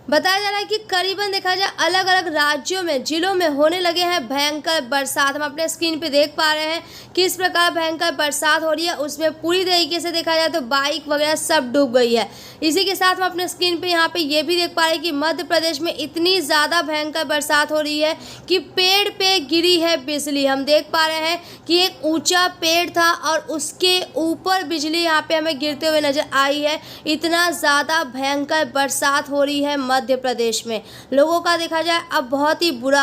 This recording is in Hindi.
बताया जा रहा है कि करीबन देखा जाए अलग अलग राज्यों में जिलों में होने लगे हैं भयंकर बरसात। हम अपने स्क्रीन पे देख पा रहे हैं कि इस प्रकार भयंकर बरसात हो रही है, उसमें पूरी तरीके से देखा जाए तो बाइक वगैरह सब डूब गई है। इसी के साथ हम अपने स्क्रीन पे यहाँ पे ये भी देख पा रहे हैं कि मध्य प्रदेश में इतनी ज़्यादा भयंकर बरसात हो रही है कि पेड़ पे गिरी है बिजली। हम देख पा रहे हैं कि एक ऊंचा पेड़ था और उसके ऊपर बिजली यहाँ पे हमें गिरते हुए नजर आई है। इतना ज़्यादा भयंकर बरसात हो रही है मध्य प्रदेश में। लोगों का देखा जाए अब बहुत ही बुरा